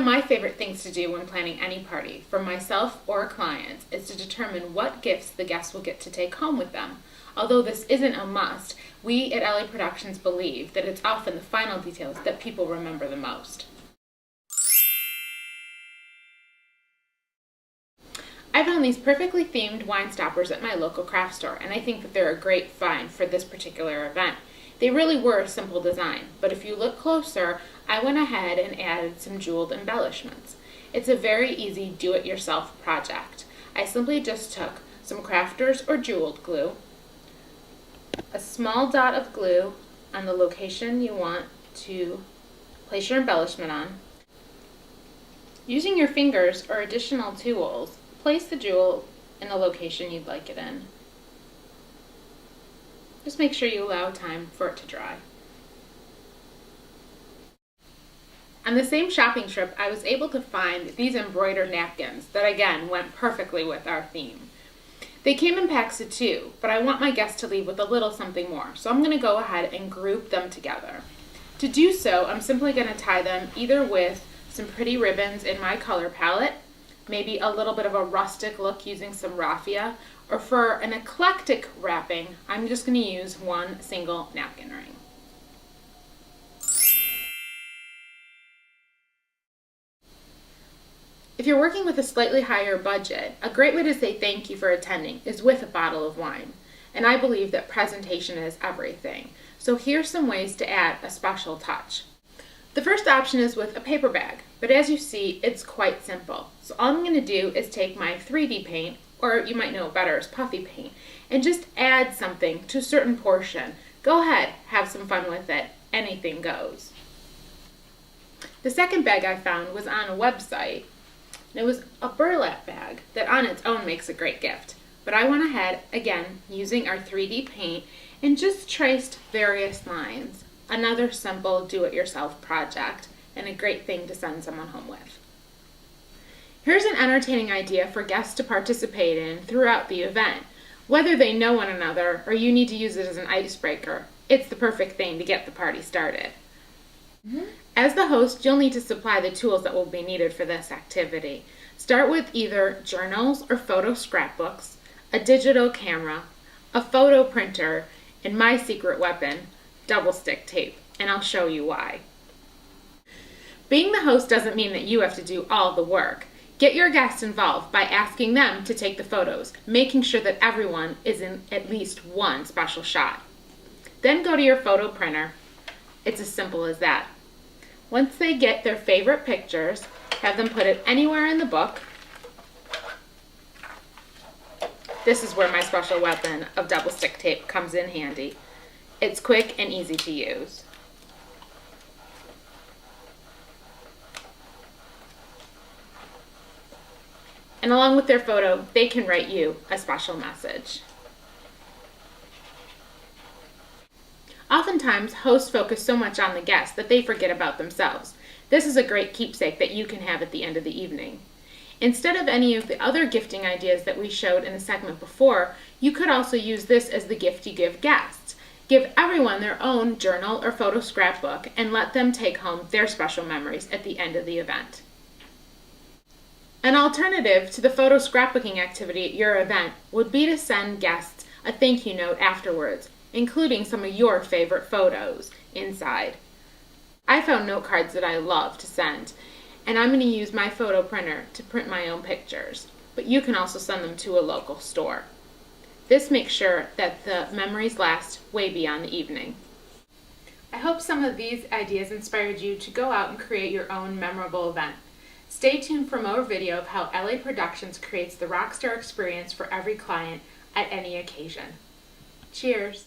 of my favorite things to do when planning any party, for myself or a client, is to determine what gifts the guests will get to take home with them. Although this isn't a must, we at LA Productions believe that it's often the final details that people remember the most. I found these perfectly themed wine stoppers at my local craft store, and I think that they're a great find for this particular event. They really were a simple design, but if you look closer, I went ahead and added some jeweled embellishments. It's a very easy do-it-yourself project. I simply just took some crafters or jeweled glue, a small dot of glue on the location you want to place your embellishment on. Using your fingers or additional tools, place the jewel in the location you'd like it in. Just make sure you allow time for it to dry. On the same shopping trip, I was able to find these embroidered napkins that again went perfectly with our theme. They came in packs of 2, but I want my guests to leave with a little something more, so I'm going to go ahead and group them together. To do so, I'm simply going to tie them either with some pretty ribbons in my color palette, maybe a little bit of a rustic look using some raffia, or for an eclectic wrapping, I'm just going to use one single napkin ring. If you're working with a slightly higher budget, a great way to say thank you for attending is with a bottle of wine. And I believe that presentation is everything. So here's some ways to add a special touch. The first option is with a paper bag, but as you see, it's quite simple. So all I'm going to do is take my 3D paint, or you might know it better as puffy paint, and just add something to a certain portion. Go ahead, have some fun with it. Anything goes. The second bag I found was on a website. It was a burlap bag that on its own makes a great gift. But I went ahead, again, using our 3D paint and just traced various lines. Another simple do-it-yourself project and a great thing to send someone home with. Here's an entertaining idea for guests to participate in throughout the event. Whether they know one another or you need to use it as an icebreaker, it's the perfect thing to get the party started. As the host, you'll need to supply the tools that will be needed for this activity. Start with either journals or photo scrapbooks, a digital camera, a photo printer, and my secret weapon, double stick tape, and I'll show you why. Being the host doesn't mean that you have to do all the work. Get your guests involved by asking them to take the photos, making sure that everyone is in at least one special shot. Then go to your photo printer. It's as simple as that. Once they get their favorite pictures, have them put it anywhere in the book. This is where my special weapon of double stick tape comes in handy. It's quick and easy to use. And along with their photo, they can write you a special message. Oftentimes, hosts focus so much on the guests that they forget about themselves. This is a great keepsake that you can have at the end of the evening. Instead of any of the other gifting ideas that we showed in the segment before, you could also use this as the gift you give guests. Give everyone their own journal or photo scrapbook and let them take home their special memories at the end of the event. An alternative to the photo scrapbooking activity at your event would be to send guests a thank you note afterwards, including some of your favorite photos inside. I found note cards that I love to send, and I'm going to use my photo printer to print my own pictures, but you can also send them to a local store. This makes sure that the memories last way beyond the evening. I hope some of these ideas inspired you to go out and create your own memorable event. Stay tuned for more video of how LA Productions creates the rockstar experience for every client at any occasion. Cheers!